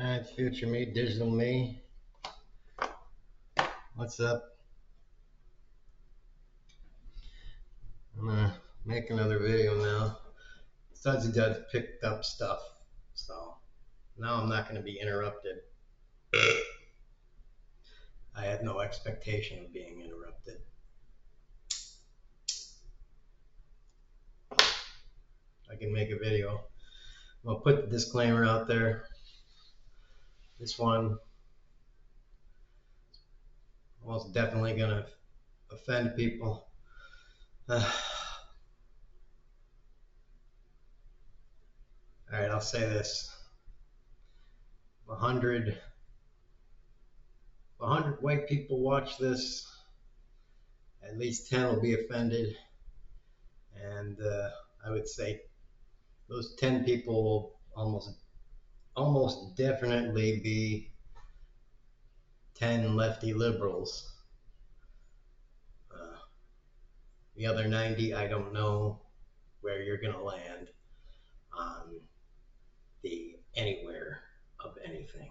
Alright, future me, digital me. What's up? I'm gonna make another video now. Sudsy Duds picked up stuff, so now I'm not gonna be interrupted. I had no expectation of being interrupted. I can make a video. I'll put the disclaimer out there. This one most definitely gonna offend people. Alright, I'll say this. 100 white people watch this, at least 10 will be offended, and I would say those 10 people will almost definitely be 10 lefty liberals. The other 90, I don't know where you're going to land on the anywhere of anything.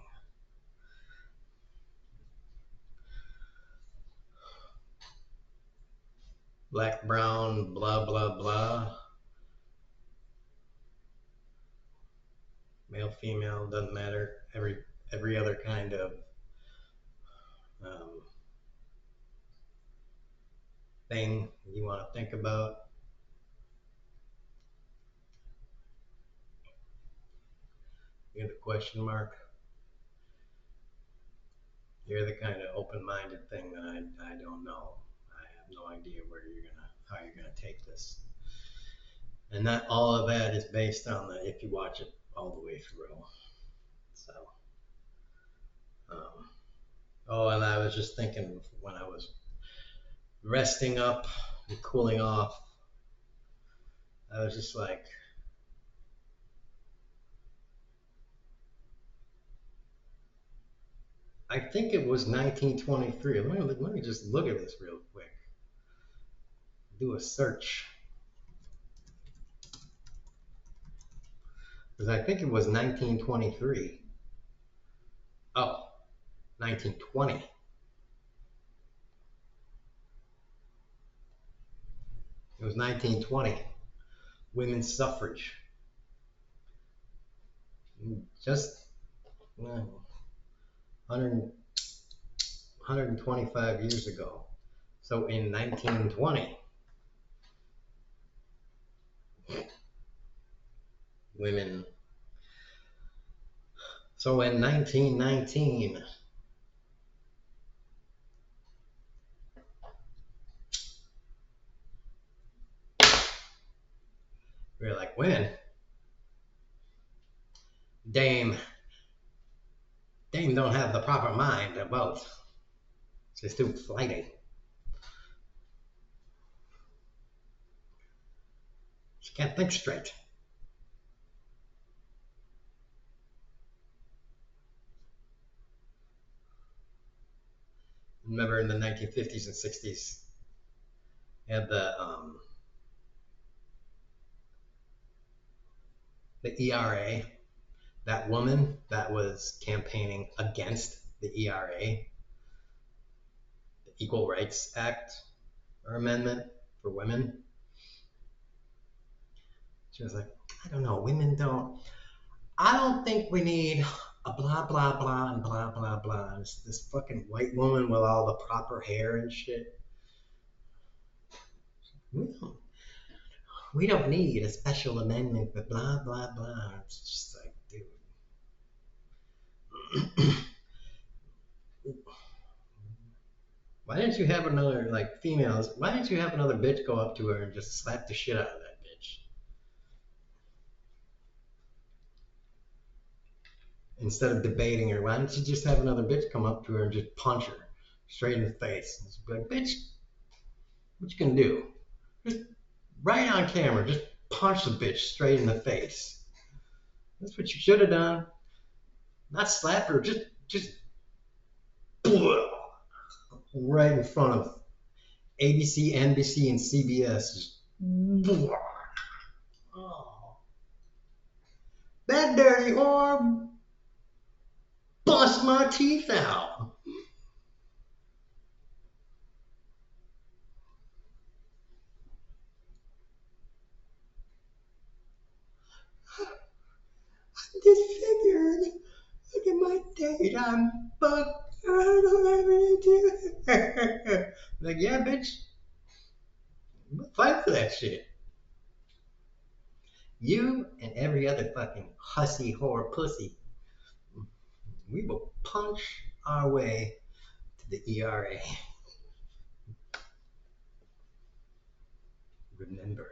Black, brown, blah, blah, blah. Male, female, doesn't matter. Every other kind of thing you want to think about. You're the question mark. You're the kind of open-minded thing that I don't know. I have no idea how you're gonna take this. And that all of that is based on if you watch it all the way through. So, and I was just thinking when I was resting up and cooling off, I was just like, I think it was 1923. Let me just look at this real quick. Do a search. Because I think it was 1923. Oh, 1920. It was 1920. Women's suffrage. Just 125 years ago. So in 1920, women. So in 1919, we were like, women. Dame don't have the proper mind about. She's too flighty. She can't think straight. Remember in the 1950s and 60s, had the ERA, that woman that was campaigning against the ERA, the Equal Rights Act or Amendment for women. She was like, I don't know, I don't think we need a blah, blah, blah, and blah, blah, blah. And this fucking white woman with all the proper hair and shit. We don't need a special amendment for blah, blah, blah. It's just like, dude. Why didn't you have another, like, females, why didn't you have another bitch go up to her and just slap the shit out of that bitch? Instead of debating her, why don't you just have another bitch come up to her and just punch her straight in the face? And just be like, bitch, what you gonna do? Just right on camera, just punch the bitch straight in the face. That's what you should have done. Not slap her, just right in front of ABC, NBC, and CBS. Just, oh, that dirty arm. my teeth out. Disfigured. Look at my date. I'm fucked. I don't have any teeth. Like, yeah, bitch. Fight for that shit. You and every other fucking hussy whore pussy. We will punch our way to the ERA. Remember.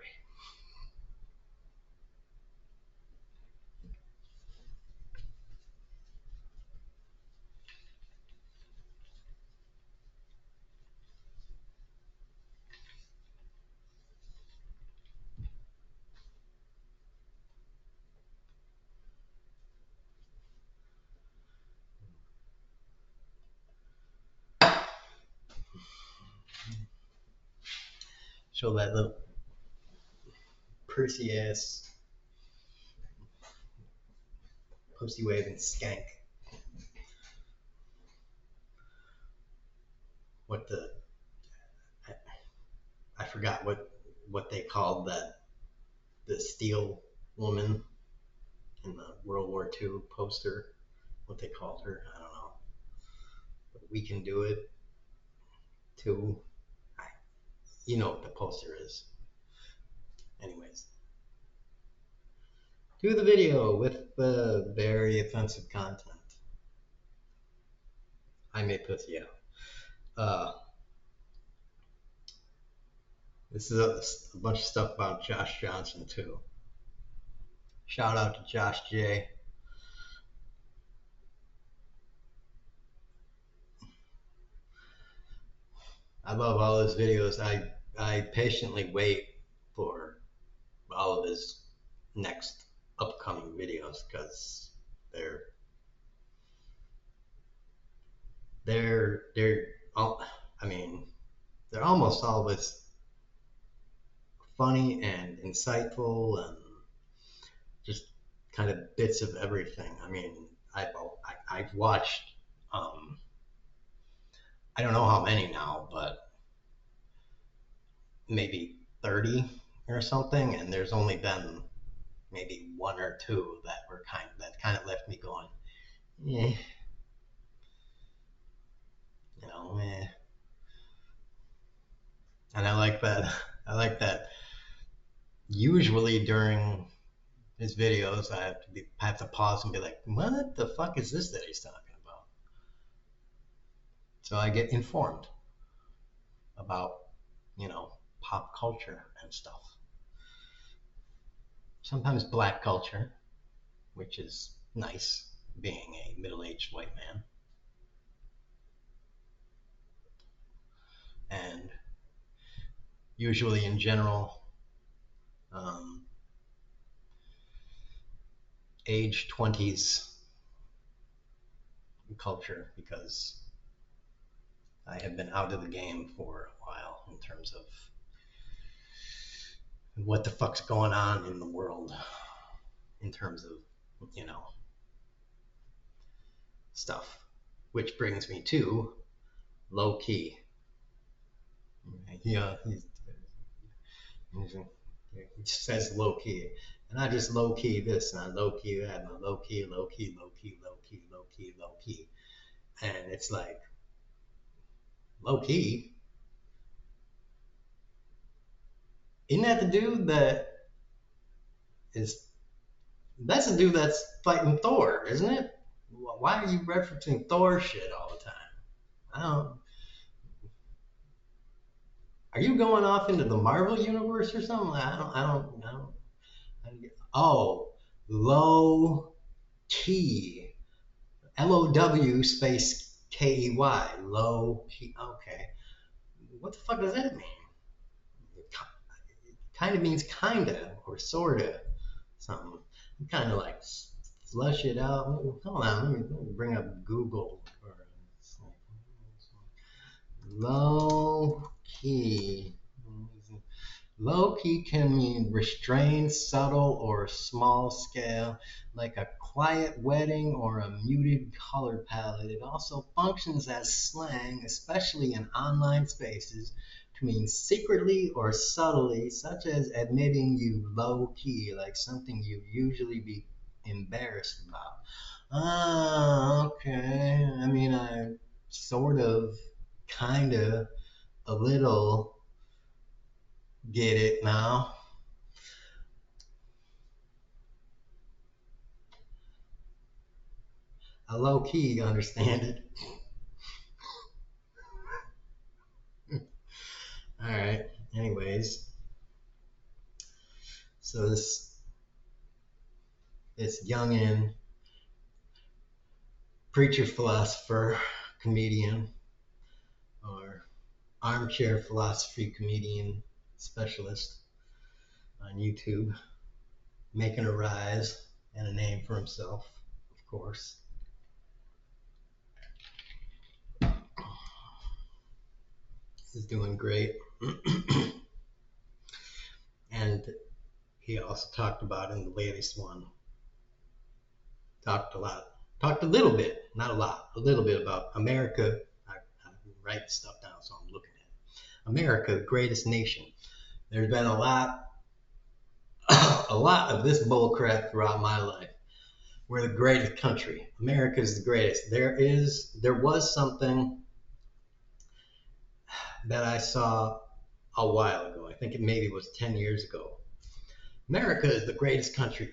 Show that little Percy ass pussy waving skank. What the I forgot what they called the steel woman in the World War II poster. What they called her, I don't know. But we can do it too. You know what the poster is. Anyways, do the video with the very offensive content. I may pussy out. This is a bunch of stuff about Josh Johnson too. Shout out to Josh J. I love all his videos. I patiently wait for all of his next upcoming videos because they're all, I mean, they're almost always funny and insightful and just kind of bits of everything. I mean, I've watched I don't know how many now, but maybe 30 or something, and there's only been maybe one or two that kind of left me going, eh, eh. And I like that. I like that. Usually during his videos, I have to pause and be like, what the fuck is this that he's talking about? So I get informed about, pop culture and stuff. Sometimes black culture, which is nice, being a middle-aged white man. And usually in general, age 20s culture, because I have been out of the game for a while in terms of what the fuck's going on in the world in terms of, stuff. Which brings me to low key. Yeah, he says low key. And I just low key this and I low key that and I low key, low key, low key, low key, low key, low key. And it's like, low key? Isn't that the dude that's the dude that's fighting Thor, isn't it? Why are you referencing Thor shit all the time? I don't. Are you going off into the Marvel universe or something? I don't. Oh, low key. LOW space KEY. Low key. Okay. What the fuck does that mean? It kind of means kinda or sorta something. I'm kind of like flush it out. Hold on, let me bring up Google. Low key. Low key can mean restrained, subtle, or small scale, like a quiet wedding or a muted color palette. It also functions as slang, especially in online spaces, to mean secretly or subtly, such as admitting you low key, like something you usually be embarrassed about. Ah, okay. I mean, I sort of, kind of, a little get it now. I low key understand it. All right. Anyways, so this youngin, preacher, philosopher, comedian, or armchair philosophy comedian specialist on YouTube, making a rise and a name for himself, of course. Is doing great. And he also talked about in the latest one, talked a little bit, not a lot, a little bit about America. I write stuff down, so I'm looking at it. America, the greatest nation. There's been a lot, a lot of this bullcrap throughout my life. We're the greatest country. America is the greatest. There was something that I saw a while ago. I think it maybe was 10 years ago. America is the greatest country.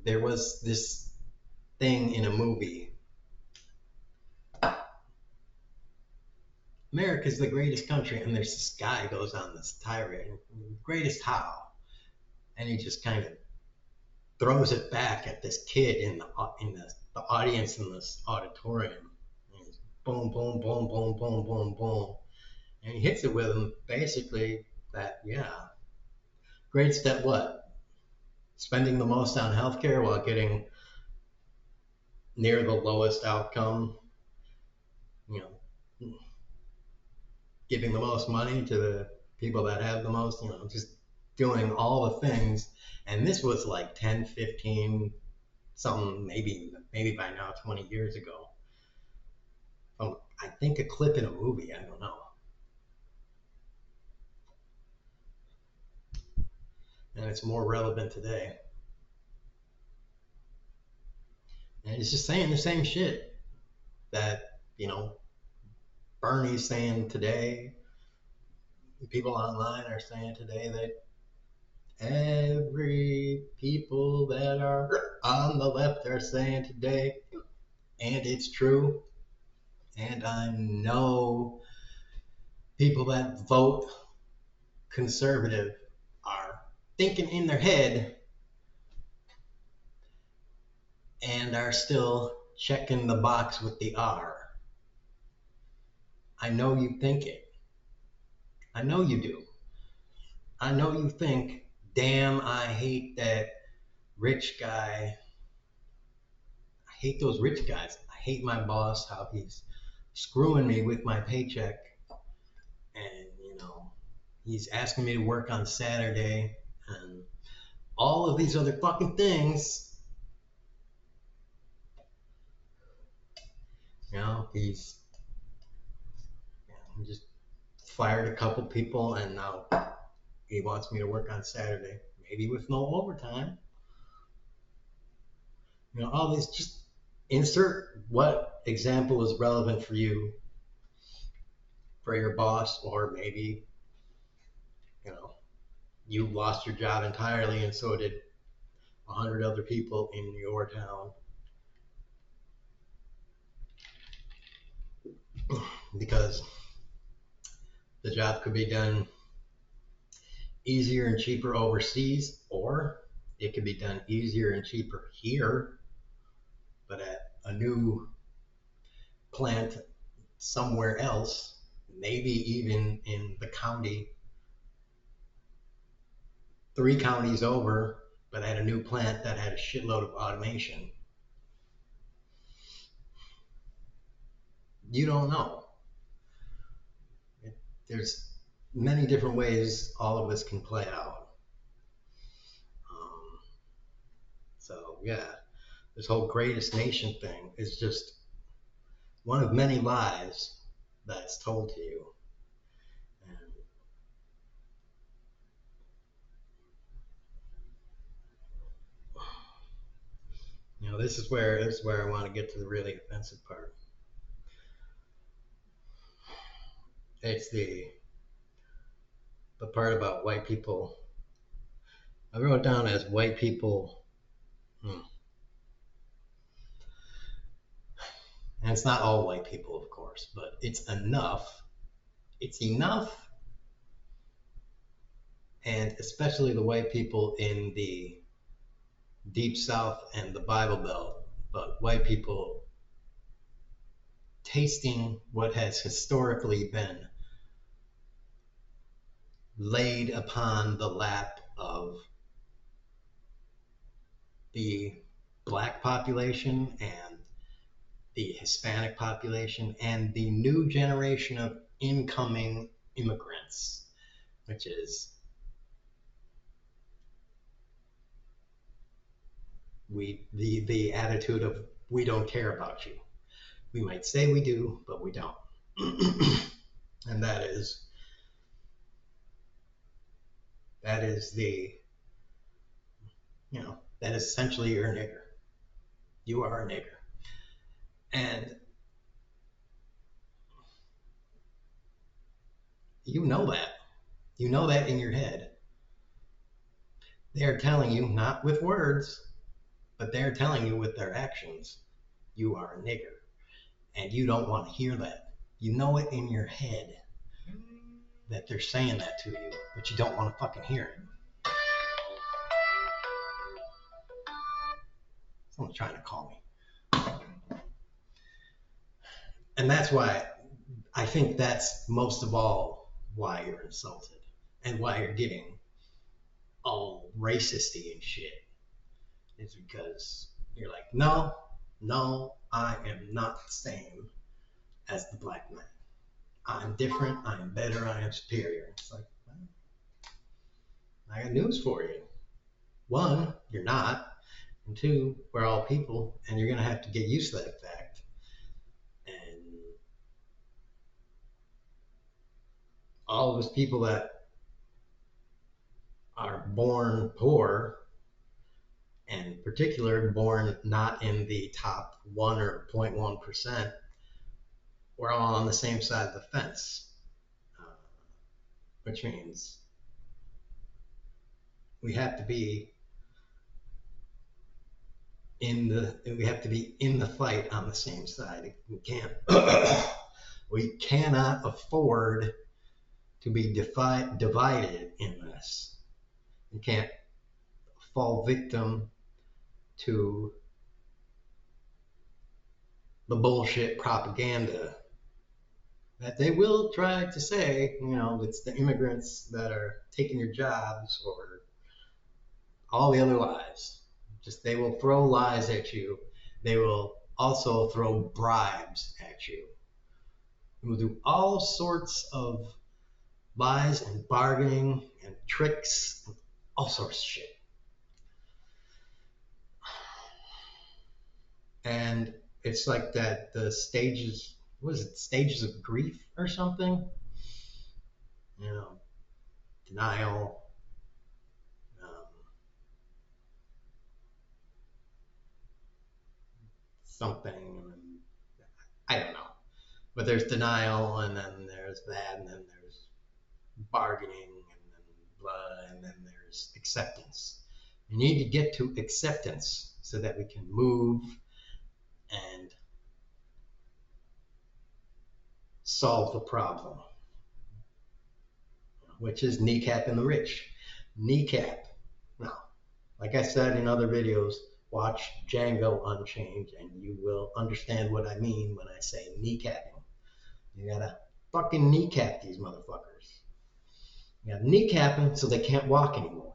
There was this thing in a movie. America is the greatest country, and there's this guy goes on this tirade. Greatest how? And he just kind of throws it back at this kid in the audience in this auditorium. And he's boom, boom, boom, boom, boom, boom, boom. And he hits it with him basically that, yeah, greatest at what? Spending the most on healthcare while getting near the lowest outcome, you know, giving the most money to the people that have the most, just doing all the things. And this was like 10, 15, something, maybe by now 20 years ago. I think a clip in a movie, I don't know. And it's more relevant today. And it's just saying the same shit that, Bernie's saying today, people online are saying today, that every people that are on the left are saying today, and it's true. And I know people that vote conservative are thinking in their head and are still checking the box with the R. I know you think it. I know you do. I know you think, damn, I hate that rich guy. I hate those rich guys. I hate my boss, how he's screwing me with my paycheck. And, he's asking me to work on Saturday. And all of these other fucking things. He just fired a couple people, and now he wants me to work on Saturday, maybe with no overtime. All these, just insert what example is relevant for you, for your boss, or maybe, you lost your job entirely, and so did 100 other people in your town. Because the job could be done easier and cheaper overseas, or it could be done easier and cheaper here, but at a new plant somewhere else, maybe even in the county, 3 counties over, but at a new plant that had a shitload of automation. You don't know. There's many different ways all of this can play out. So yeah, This whole greatest nation thing is just one of many lies that's told to you. And this is where I want to get to the really offensive part. It's the part about white people. I wrote it down as white people. And it's not all white people, of course, but it's enough. It's enough. And especially the white people in the Deep South and the Bible Belt, but white people tasting what has historically been laid upon the lap of the black population and the Hispanic population and the new generation of incoming immigrants, which is the attitude of we don't care about you. We might say we do, but we don't. And that is the, that is essentially you're a nigger. You are a nigger. And you know that. You know that in your head. They are telling you, not with words, but they're telling you with their actions, you are a nigger. And you don't want to hear that. You know it in your head that they're saying that to you, but you don't want to fucking hear it. Someone's trying to call me. And that's why I think that's most of all why you're insulted and why you're getting all racisty and shit. It's because you're like, no, I am not the same as the black man. I'm different, I am better, I am superior. It's like, well, I got news for you. One, you're not. And two, we're all people, and you're going to have to get used to that fact. And all of those people that are born poor, and in particular born not in the top 1 or 0.1%, we're all on the same side of the fence, which means we have to be in the fight on the same side. We cannot afford to be divided in this. You can't fall victim to the bullshit propaganda that they will try to say, it's the immigrants that are taking your jobs or all the other lies. Just they will throw lies at you. They will also throw bribes at you. They will do all sorts of lies and bargaining and tricks and all sorts of shit. And it's like that, the stages, what is it, stages of grief or something? Denial, something, I don't know. But there's denial, and then there's that, and then there's bargaining, and then blah, and then there's acceptance. You need to get to acceptance so that we can move and solve the problem, which is kneecapping the rich. Kneecap. Now, like I said in other videos, watch Django Unchained and you will understand what I mean when I say kneecapping. You gotta fucking kneecap these motherfuckers. You gotta kneecap them so they can't walk anymore.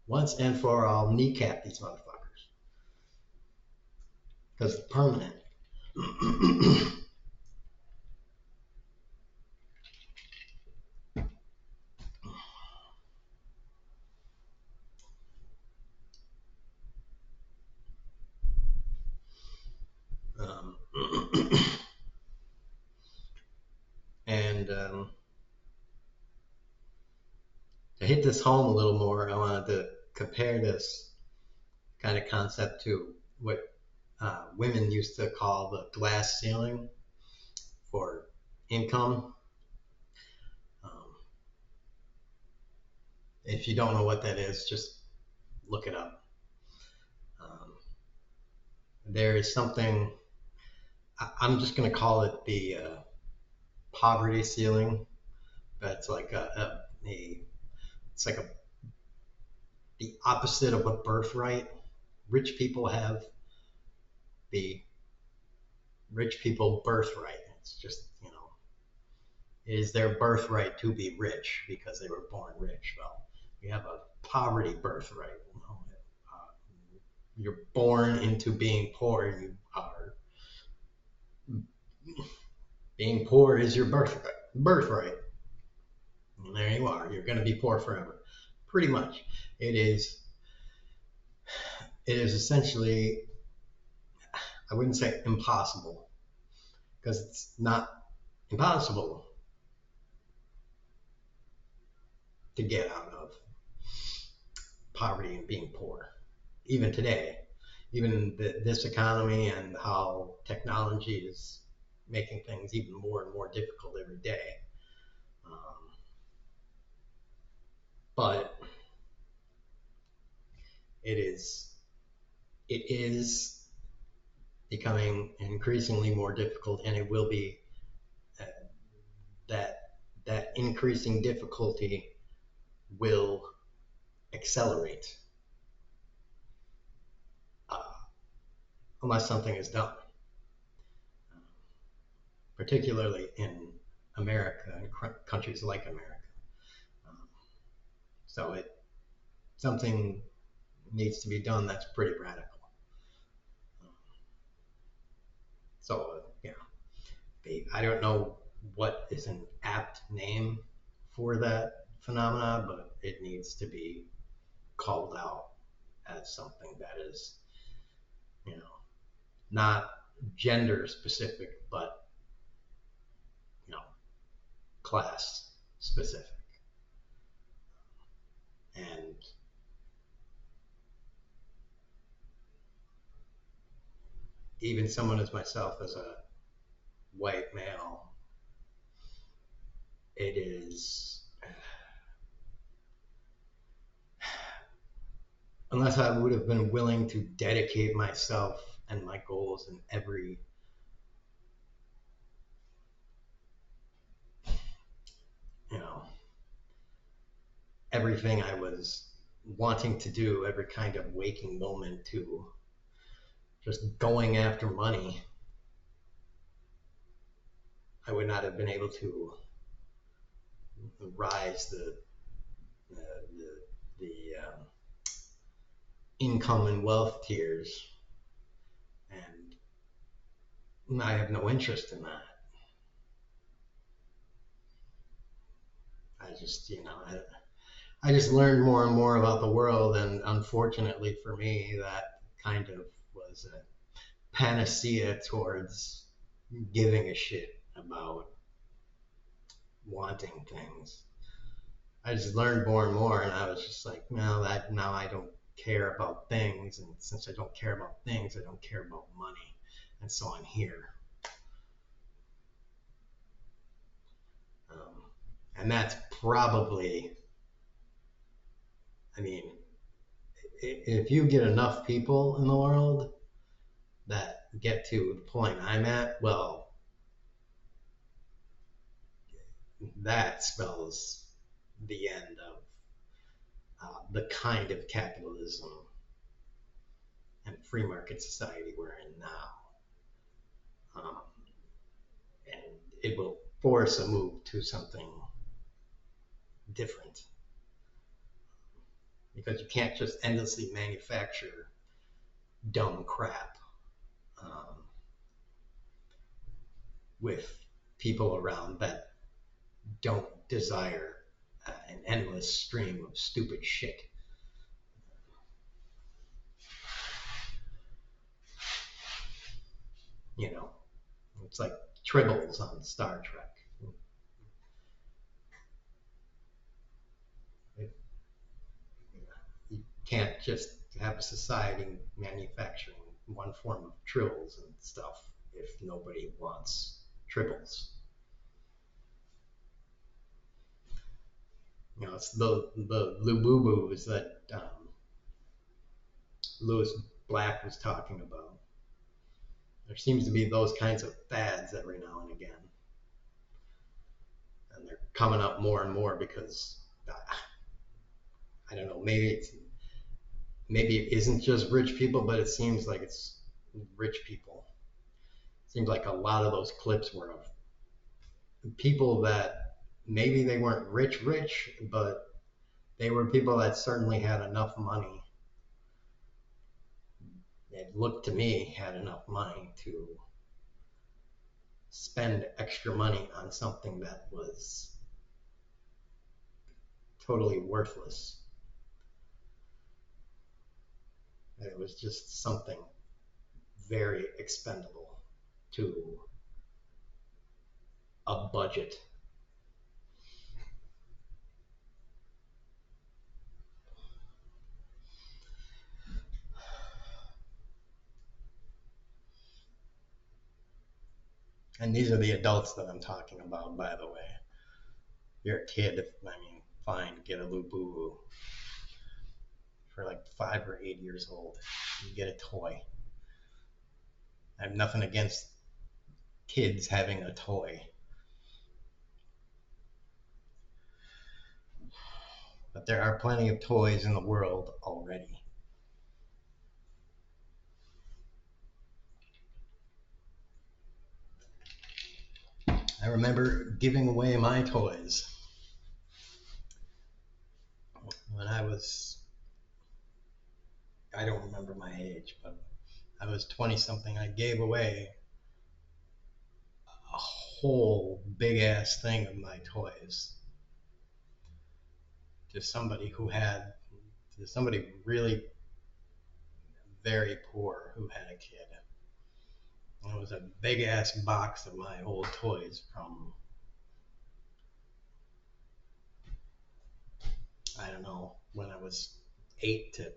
Once and for all, kneecap these motherfuckers. Because it's permanent. hit this home a little more, I wanted to compare this kind of concept to what women used to call the glass ceiling for income. Um, if you don't know what that is, just look it up. There is something, I'm just going to call it the poverty ceiling. That's like it's like the opposite of a birthright. Rich people have the rich people birthright. It's just, it is their birthright to be rich because they were born rich. Well, we have a poverty birthright. You're born into being poor. You are being poor is your birthright. And there you are. You're going to be poor forever. Pretty much. It is essentially, I wouldn't say impossible, because it's not impossible to get out of poverty and being poor. Even today, even this economy and how technology is making things even more and more difficult every day. But it is becoming increasingly more difficult, and it will be that increasing difficulty will accelerate unless something is done, particularly in America and countries like America. So something needs to be done that's pretty radical. So I don't know what is an apt name for that phenomena, but it needs to be called out as something that is, not gender specific, but class specific. And even someone as myself, as a white male, it is, unless I would have been willing to dedicate myself and my goals in everything I was wanting to do, every kind of waking moment, to just going after money, I would not have been able to rise the income and wealth tiers, and I have no interest in that. I just learned more and more about the world, and unfortunately for me, that kind of was a panacea towards giving a shit about wanting things. I just learned more and more, and I was just like, now I don't care about things, and since I don't care about things, I don't care about money, and so I'm here. And that's probably, if you get enough people in the world that get to the point I'm at, well, that spells the end of the kind of capitalism and free market society we're in now. And it will force a move to something different, because you can't just endlessly manufacture dumb crap with people around that don't desire an endless stream of stupid shit. It's like Tribbles on Star Trek. can't just have a society manufacturing one form of tribbles and stuff if nobody wants tribbles. You know, it's the Lububus that Lewis Black was talking about. There seems to be those kinds of fads every now and again, and they're coming up more and more because I don't know, maybe it isn't just rich people, but it seems like it's rich people. It seems like a lot of those clips were of people that maybe they weren't rich, but they were people that certainly had enough money. It looked to me had enough money to spend extra money on something that was totally worthless. It was just something very expendable to a budget. And these are the adults that I'm talking about, by the way. You're a kid, I mean, fine, get a Lubu for like 5 or 8 years old. You get a toy. I have nothing against kids having a toy. But there are plenty of toys in the world already. I remember giving away my toys when I don't remember my age, but I was 20 something. I gave away a whole big ass thing of my toys to somebody really very poor who had a kid. And it was a big ass box of my old toys from, I don't know, when I was 8 to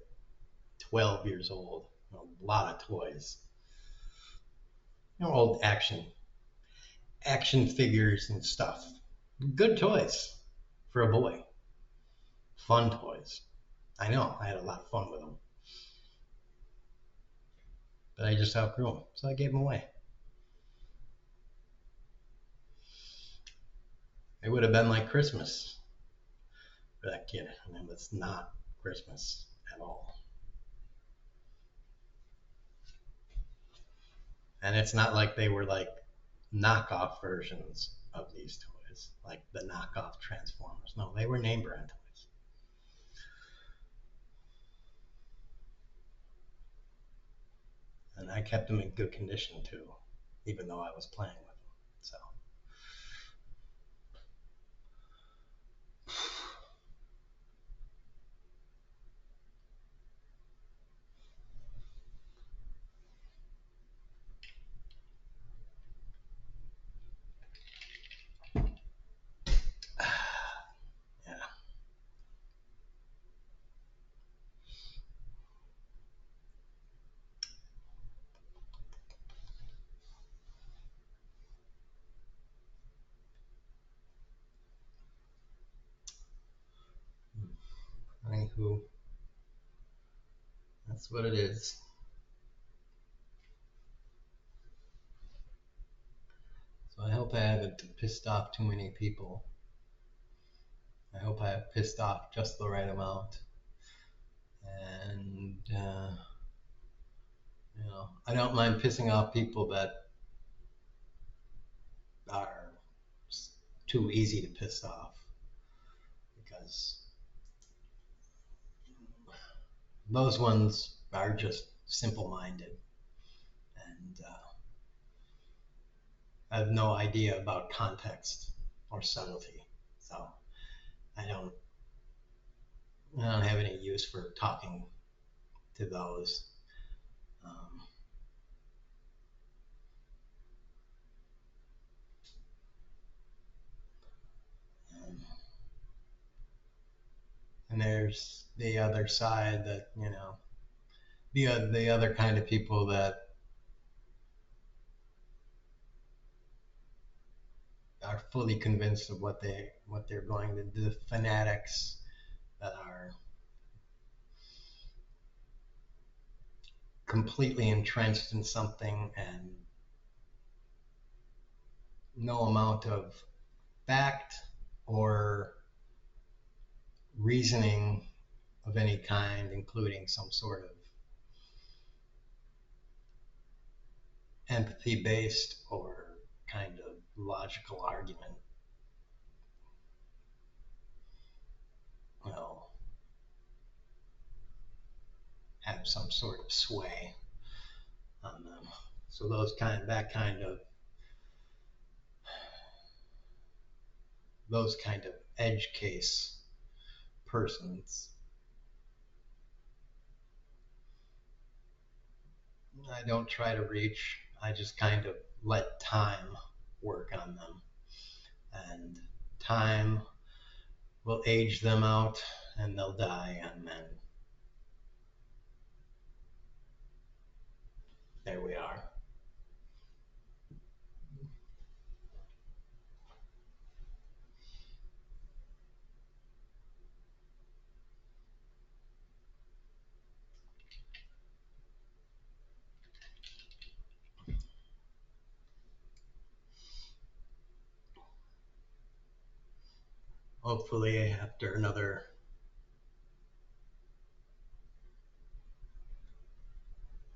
12 years old. A lot of toys. You know, old action figures and stuff. Good toys for a boy. Fun toys. I know, I had a lot of fun with them. But I just outgrew them, so I gave them away. It would have been like Christmas for that kid, and it's not Christmas at all. And it's not like they were like knockoff versions of these toys, like the knockoff Transformers. No, they were name brand toys. And I kept them in good condition too, even though I was playing with them. So. Yeah. Anywho, that's what it is. So I hope I haven't pissed off too many people. I hope I have pissed off just the right amount. And, I don't mind pissing off people that are too easy to piss off. Because those ones are just simple-minded and have no idea about context or subtlety. So I don't have any use for talking to those. And there's the other side that, the other kind of people that are fully convinced of what they're going to do, the fanatics that are completely entrenched in something, and no amount of fact or reasoning of any kind, including some sort of empathy based or kind of logical argument, will have some sort of sway on them. So those kind of edge case persons, I don't try to reach. I just kind of let time work on them, and time will age them out, and they'll die, and then there we are. Hopefully, after another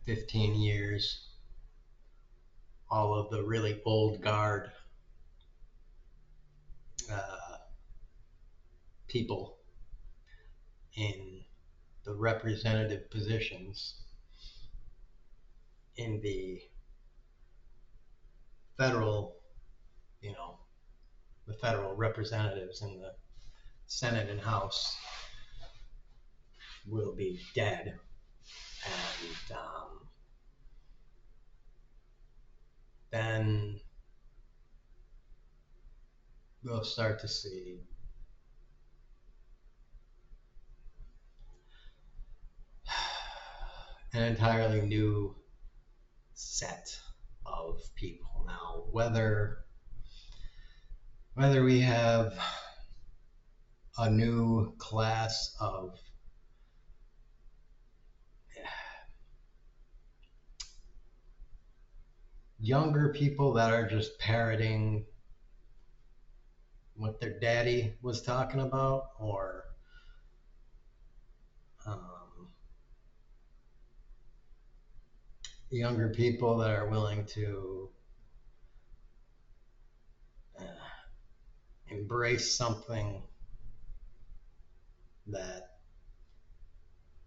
15 years, all of the really old guard uh, people in the representative positions in the federal, you know, the federal representatives in the Senate and House will be dead. And then we'll start to see an entirely new set of people. Now, whether we have a new class of younger people that are just parroting what their daddy was talking about, or younger people that are willing to embrace something that,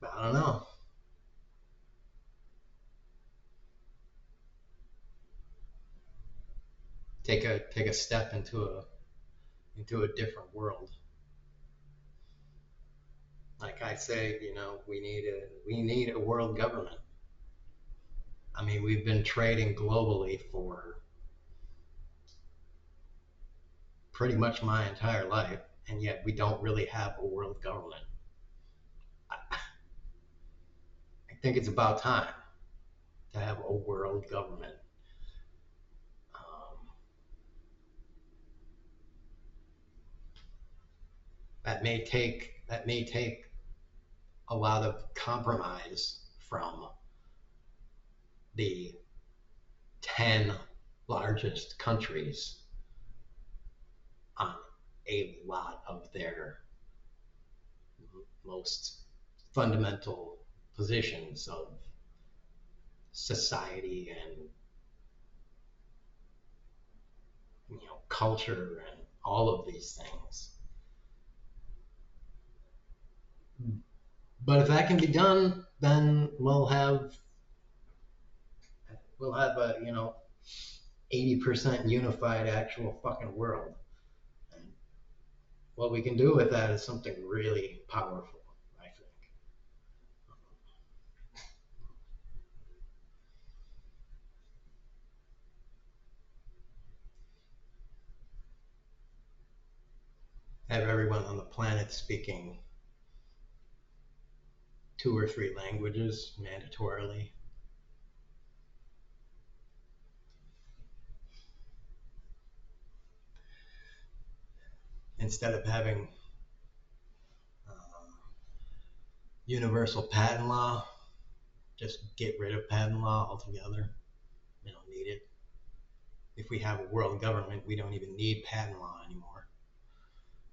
I don't know, take a step into a different world. Like I say, we need a world government. I mean, we've been trading globally for pretty much my entire life, and yet we don't really have a world government. I think it's about time to have a world government. That may take a lot of compromise from the 10 largest countries on a lot of their most fundamental positions of society and culture and all of these things. But if that can be done, then we'll have a 80% unified actual fucking world. And what we can do with that is something really powerful, I think. Have everyone on the planet speaking 2 or 3 languages mandatorily. Instead of having universal patent law, just get rid of patent law altogether. We don't need it. If we have a world government, we don't even need patent law anymore.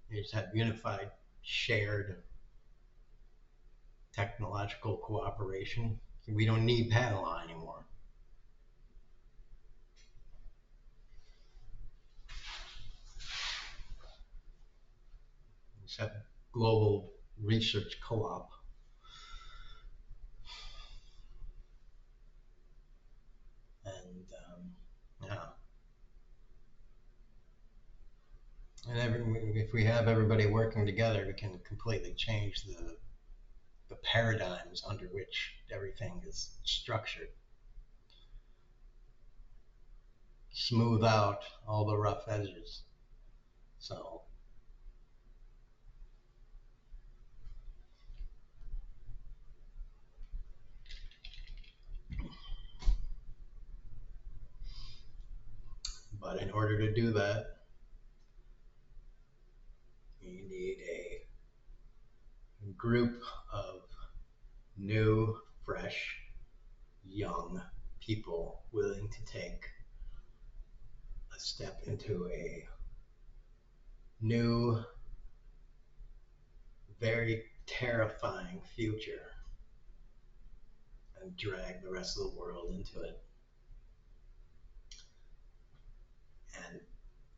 We just have unified, shared technological cooperation. We don't need patent law anymore. We just have global research co-op. And yeah. And if we have everybody working together, we can completely change the paradigms under which everything is structured. Smooth out all the rough edges. So but in order to do that, you need a group of new, fresh, young people willing to take a step into a new, very terrifying future and drag the rest of the world into it. And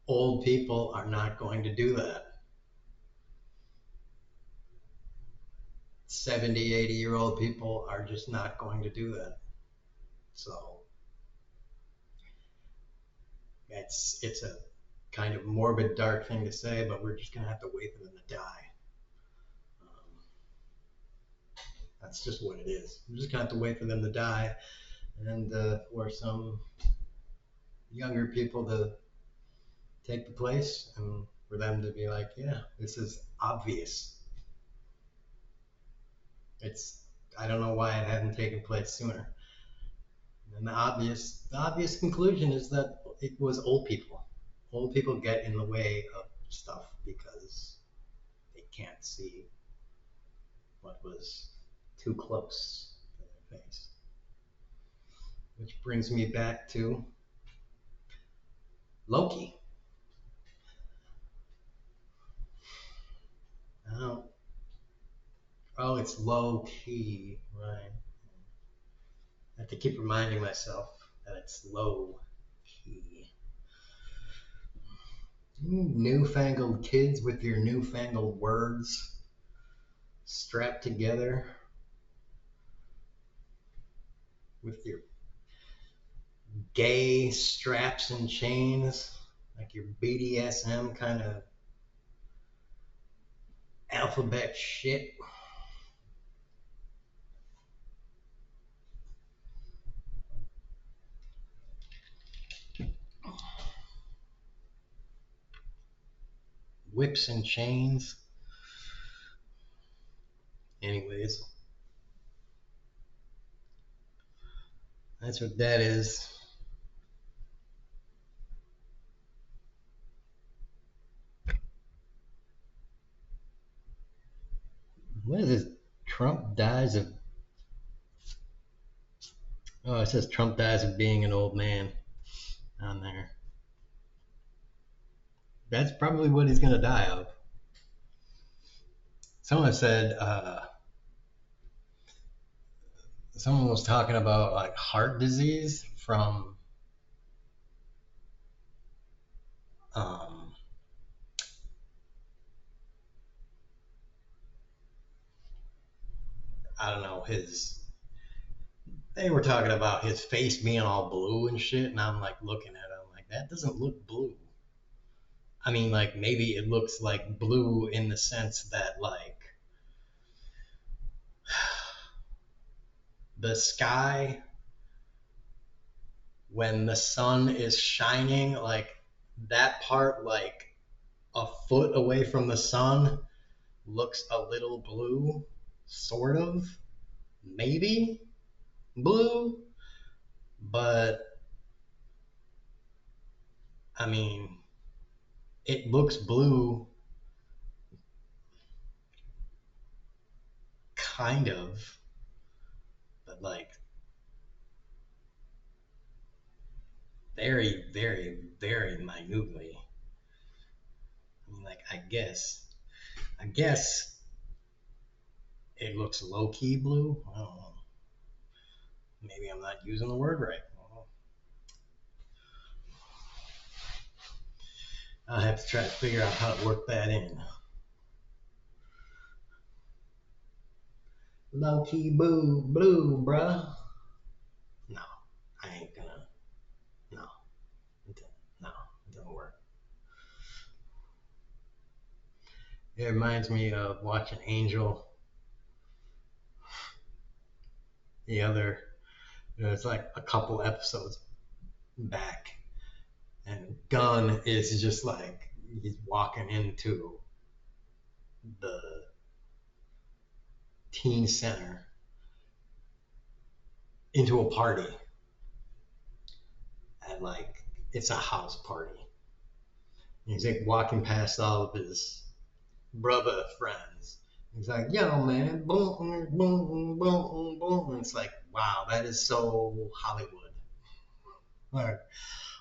old people are not going to do that. 70, 80-year-old people are just not going to do that. So it's a kind of morbid, dark thing to say, but we're just going to have to wait for them to die. That's just what it is. We're just going to have to wait for them to die and for some younger people to take the place and for them to be like, yeah, this is obvious. I don't know why it hadn't taken place sooner. And the obvious conclusion is that it was old people. Old people get in the way of stuff because they can't see what was too close to their face. Which brings me back to Loki. Oh, it's low key, right? I have to keep reminding myself that it's low key. You newfangled kids with your newfangled words strapped together with your gay straps and chains, like your BDSM kind of alphabet shit. Whips and chains. Anyways, that's what that is. What is this? Trump dies of... Oh, it says Trump dies of being an old man on there. That's probably what he's going to die of. Someone said, someone was talking about like heart disease from I don't know, they were talking about his face being all blue and shit, and I'm like looking at it, I'm like, that doesn't look blue. I mean, like, maybe it looks like blue in the sense that, like, the sky, when the sun is shining, like, that part, like, a foot away from the sun looks a little blue, sort of. maybe blue, but I mean, it looks blue, kind of, but like very, very, very minutely. I mean, like, I guess it looks low key blue. I don't know. Maybe I'm not using the word right. I'll have to try to figure out how to work that in. Low key blue, bruh. No, I ain't gonna. No, no, it doesn't work. It reminds me of watching Angel the other. It's like a couple episodes back, and Gunn is just like he's walking into the teen center into a party, and like it's a house party. And he's like walking past all of his brother friends. He's like, yo, man, boom, boom, boom, boom. And it's like, wow, that is so Hollywood. Like,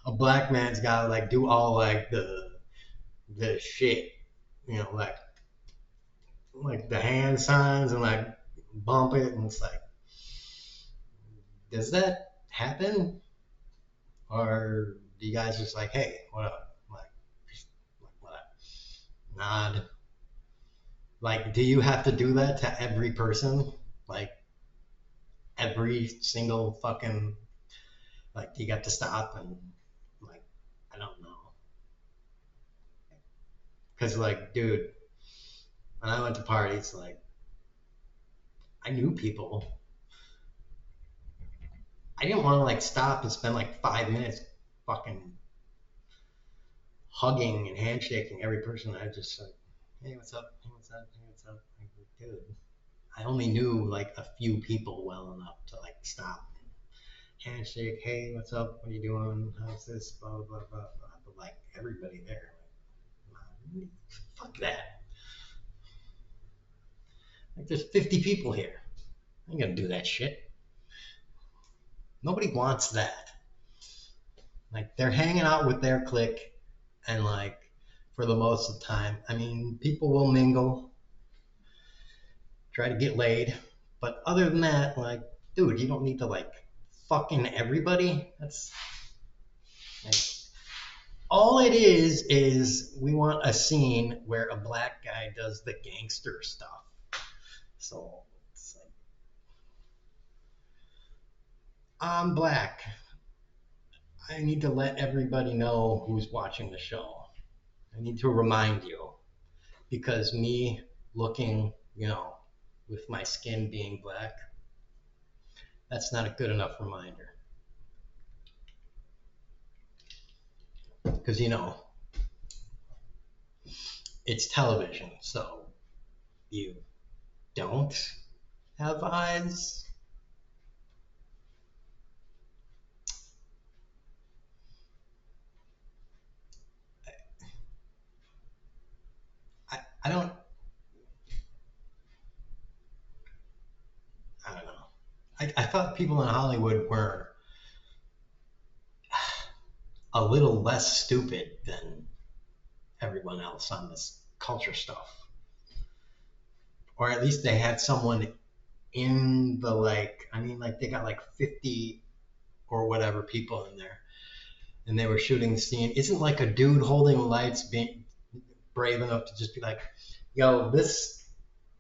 a black man's got to like do all like the shit, you know, like the hand signs and like bump it, and it's like, does that happen, or do you guys just like, hey, what up, like what up, nod? Like, do you have to do that to every person? Like every single fucking like you got to stop and like I don't know. Cause like, dude, when I went to parties, like I knew people. I didn't want to like stop and spend like 5 minutes fucking hugging and handshaking every person. I just like, hey, what's up? Hey, what's up? Hey, what's up? Like, dude, I only knew like a few people well enough to like stop and handshake. Hey, what's up? What are you doing? How's this? Blah blah blah blah. But like everybody there, like, fuck that. Like there's 50 people here. I ain't gonna do that shit. Nobody wants that. Like they're hanging out with their clique, and like for the most of the time, I mean, people will mingle, try to get laid, but other than that, like, dude, you don't need to like fucking everybody. That's like, all it is we want a scene where a black guy does the gangster stuff. So it's like, I'm black. I need to let everybody know who's watching the show. I need to remind you because me looking, you know, with my skin being black, that's not a good enough reminder. Because, you know, it's television, so you don't have eyes. I don't, I don't know. I thought people in Hollywood were a little less stupid than everyone else on this culture stuff. Or at least they had someone in the like, I mean, like they got like 50 or whatever people in there, and they were shooting the scene. Isn't like a dude holding lights being brave enough to just be like, yo, this,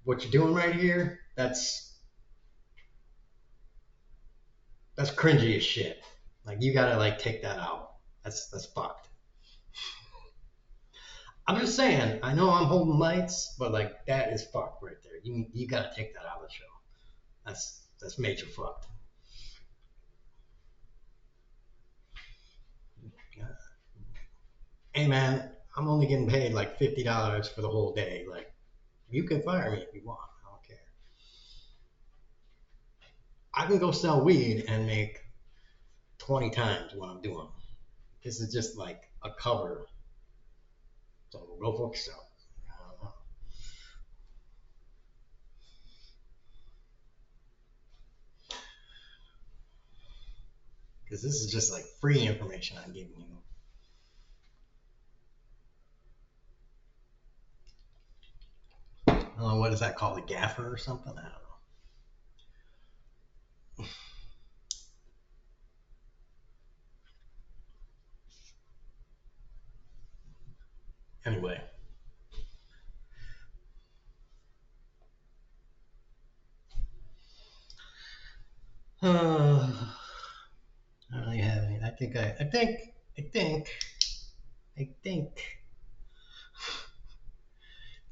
what you're doing right here, that's cringy as shit. Like you gotta like take that out. That's fucked. I'm just saying. I know I'm holding lights, but like that is fucked right there. You gotta take that out of the show. That's major fucked. Hey man, I'm only getting paid like $50 for the whole day. Like you can fire me if you want. I don't care. I can go sell weed and make 20 times what I'm doing. This is just like a cover. So go fuck yourself. Because this is just like free information I'm giving you. What is that called? A gaffer or something? I don't know. Anyway. I don't really have any. I think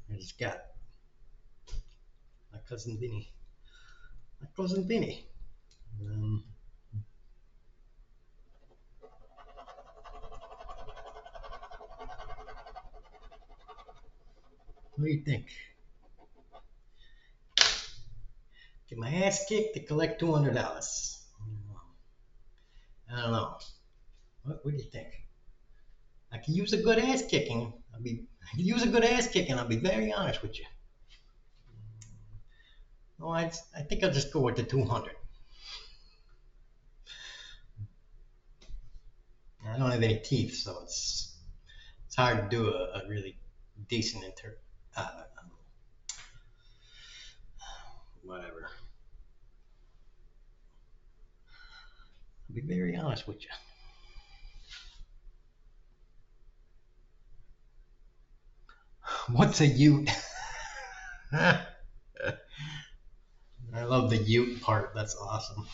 I just got my cousin Vinny. My cousin Vinny. Um, what do you think? Get my ass kicked to collect $200. I don't know. What do you think? I can use a good ass kicking. I can use a good ass kicking. I'll be very honest with you. No, I think I'll just go with the 200. I don't have any teeth, so it's hard to do a really decent whatever. I'll be very honest with you. What's a Ute? I love the Ute part. That's awesome.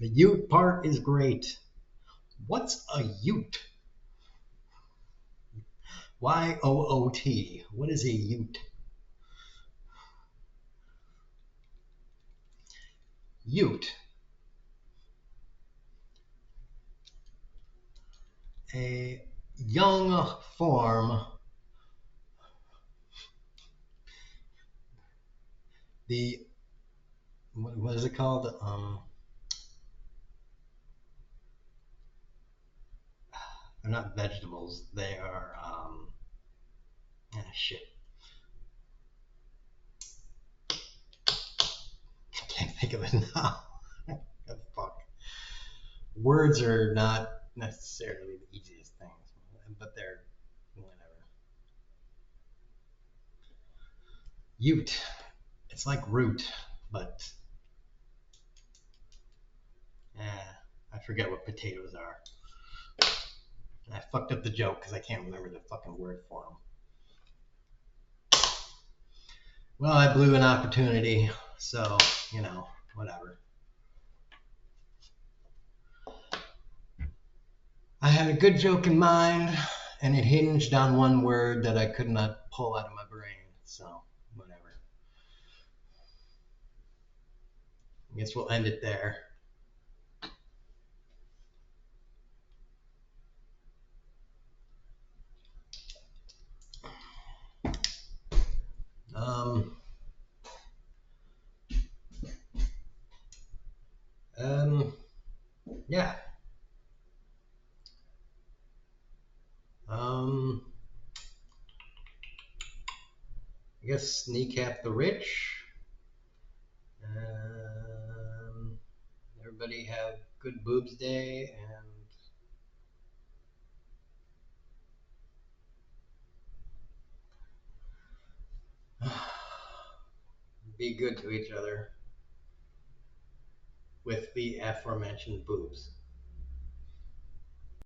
The Ute part is great. What's a Ute? YOOT. What is a Ute? Ute. A young form. The what is it called? They're not vegetables. They are shit. I can't think of it now. Fuck. Words are not necessarily the easiest things, but they're whatever. Ute. It's like root, but I forget what potatoes are. I fucked up the joke because I can't remember the fucking word for them. Well, I blew an opportunity, so whatever. I had a good joke in mind, and it hinged on one word that I could not pull out of my brain. So, whatever. I guess we'll end it there. Um, yeah. I guess kneecap the rich. Everybody have good boobs day and be good to each other with the aforementioned boobs.